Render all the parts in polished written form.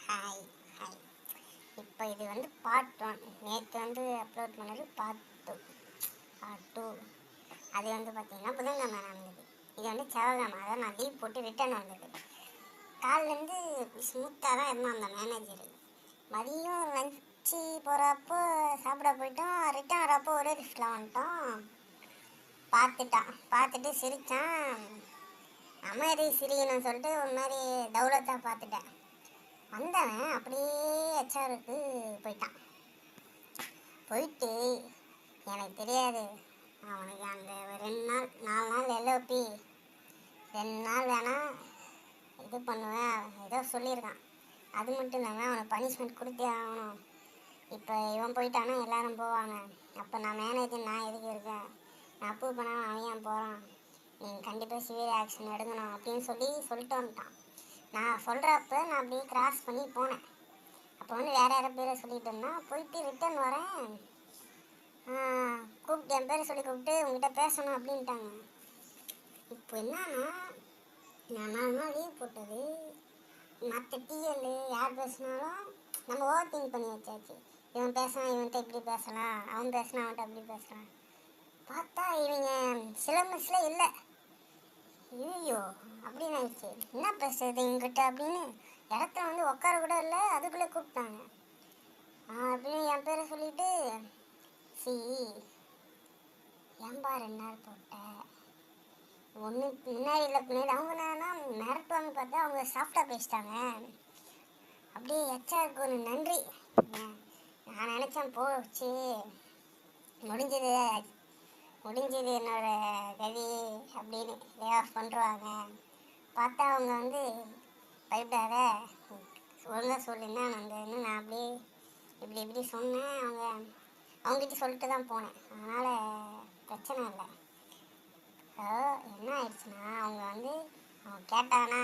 Hi hi. இப்போ இது வந்து பார்ட் 1. நேற்று வந்து அப்லோட் பண்ணது பார்ட் 2. அது வந்து பார்த்தீங்கன்னா புதன்கிழமை நடந்தது. இது வந்து செவ்வாய்க்கிழமை, அதான் நான் லீவ் போட்டு ரிட்டர்ன் வந்தது. காலிலேருந்து ஸ்மூத்தாக தான் இருந்தான் அந்த மேனேஜர். மதியம் லஞ்சு போகிறப்போ சாப்பிட போயிட்டோம், ரிட்டர்ன் வரப்போ ஒரே லிஃப்ட்டில் வந்துட்டோம். பார்த்துட்டு சிரித்தான். அமைதி சிரிக்கணும்னு சொல்லிட்டு ஒரு மாதிரி தௌலத்தாக பார்த்துட்டேன். வந்தவன் அப்படியே ஹெச்ஆருக்கு போயிட்டு எனக்கு தெரியாது, அவனுக்கு அந்த 2 நாள் 4 நாள் எல்ஓபி 2 நாள் வேணால் இது பண்ணுவேன் ஏதோ சொல்லியிருக்கான். அது மட்டும் இல்லாமல் அவனுக்கு பனிஷ்மெண்ட் கொடுத்தே ஆகணும். இப்போ இவன் போயிட்டானா எல்லாரும் போவாங்க. அப்போ நான் மேனேஜர், நான் எதுக்கு இருக்கேன்? நான் அப்ரூவ் பண்ணாமல் அவன் ஏன் போகிறான்? நீங்கள் கண்டிப்பாக சிவியர் ஆக்ஷன் எடுக்கணும் அப்படின்னு சொல்லிட்டு வந்துட்டான். நான் சொல்கிறப்ப நான் அப்படியே கிராஸ் பண்ணி போனேன். அப்போ வந்து வேறு யாரோ பேரை சொல்லிட்டு இருந்தான். போயிட்டு ரிட்டர்ன் வரேன், கூப்பிட்டு என் பேரை சொல்லி கூப்பிட்டு உங்ககிட்ட பேசணும் அப்படின்ட்டாங்க. இப்போ என்னன்னா, நான் 4 நாள் லீவ் போட்டது, மற்ற டிஎல் யார் பேசினாலும் நம்ம ஓவர் திங்க் பண்ணி வச்சாச்சு. இவன் பேசினா இவன்கிட்ட இப்படி பேசலாம், அவன் பேசினா அவன்கிட்ட அப்படி பேசலாம். பார்த்தா இவங்க சிலபஸில் இல்லை. ஐயோ அப்படின்னு ஆயிடுச்சு. என்ன பேசுறது இவங்ககிட்ட அப்படின்னு இடத்துல வந்து உட்கார கூட இல்லை, அதுக்குள்ளே கூப்பிட்டாங்க. அப்படின்னு என் பேரை சொல்லிட்டு, ஏன்பா 2 நாள் போட்டேன், ஒன்று முன்னாடி இல்லை பின்னாடி. அவங்க என்னன்னா மிரட்டுவாங்க பார்த்தா அவங்க சாஃப்டாக பேசிட்டாங்க. அப்படியே ஹெச்ஆருக்கு ஒரு நன்றி. நான் நினச்சேன் போச்சு, முடிஞ்சது என்னோட கதி அப்படின்னு லே ஆஃப் பண்ணுறாங்க. பார்த்தா அவங்க வந்து பயப்படாத, ஒழுங்காக சொல்லுன்னா வந்து நான் அப்படியே இப்படி சொன்னேன். அவங்ககிட்ட சொல்லிட்டு தான் போனேன், அதனால் பிரச்சனை இல்லை. என்ன ஆயிடுச்சுன்னா, அவன் கேட்டானா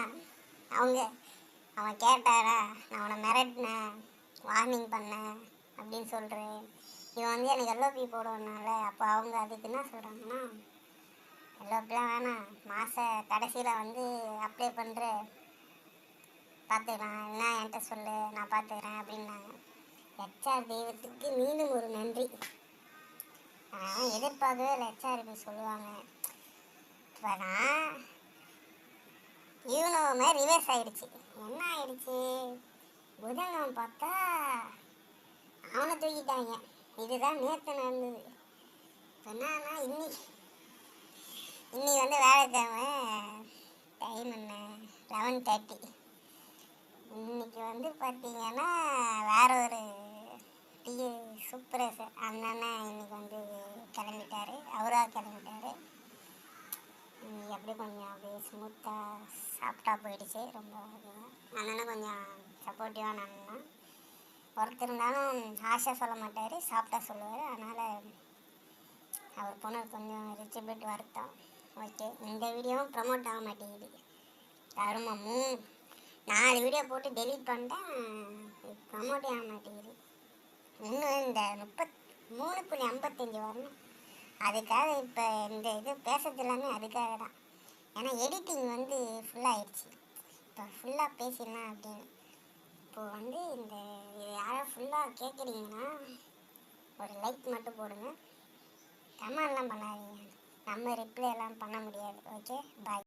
நான் அவனை மிரட்டினேன், வார்னிங் பண்ணேன் அப்படின்னு சொல்கிறேன். இவன் வந்து எனக்கு எல்ஓபி போடுவதுனால அப்போ அவங்க அதுக்கு என்ன சொல்கிறாங்கன்னா, எல்ஓபிலாம் வேணாம், மாத கடைசியில் வந்து அப்ளை பண்ணுற, பார்த்துக்கலாம், என்ன என்கிட்ட சொல்லு நான் பார்த்துக்கிறேன் அப்படின்னாங்க. ஹெச்ஆர் தெய்வத்துக்கு மீண்டும் ஒரு நன்றி. நான் எதிர்பார்க்கவே இல்லை ஹெச்ஆர் இப்படி சொல்லுவாங்க. இப்போ நான் யூனோவுமே ரிவர்ஸ் ஆகிடுச்சு. என்ன ஆகிடுச்சு, புதன்கிழமை பார்த்தா அவனை தூக்கிட்டாங்க. இதுதான் நேற்று நடந்தது. இப்போ என்னன்னா, இன்னி வந்து வேலைக்கிழமை, டைம் என்ன 11:30. இன்னைக்கு வந்து பார்த்தீங்கன்னா வேற ஒரு சூப்பர்வைசர் அண்ணனை இன்னைக்கு வந்து கிளம்பிட்டாரு. இன்னைக்கு அப்படியே கொஞ்சம் அப்படியே ஸ்மூத்தாக சாஃப்டாக போயிடுச்சு. ரொம்ப அண்ணனை கொஞ்சம் சப்போர்ட்டிவான அண்ணன் தான். ஒருத்தர் இருந்தாலும் ஆசையாக சொல்ல மாட்டார், சாஃப்டாக சொல்லுவார். அதனால் அவர் போனது கொஞ்சம் ரிச்சிபிட் வருத்தம். ஓகே, இந்த வீடியோவும் ப்ரமோட் ஆக மாட்டேங்குது. தருமம் 4 வீடியோ போட்டு டெலீட் பண்ணிட்டேன், ப்ரமோட்டே ஆக மாட்டேங்குது. இன்னும் இந்த 3.55 வரணும். அதுக்காக இப்போ இந்த இது பேசுறது எல்லாமே அதுக்காக தான். ஏன்னா எடிட்டிங் வந்து ஃபுல்லாகிடுச்சு. இப்போ ஃபுல்லாக பேசிடலாம் அப்படின்னு. இப்போது வந்து இது யாரும் ஃபுல்லாக கேட்குறீங்கன்னா ஒரு லைக் மட்டும் போடுங்க, கமெண்ட்லாம் பண்ணாதீங்க. நம்ம ரிப்ளை எல்லாம் பண்ண முடியாது. ஓகே, பாய்.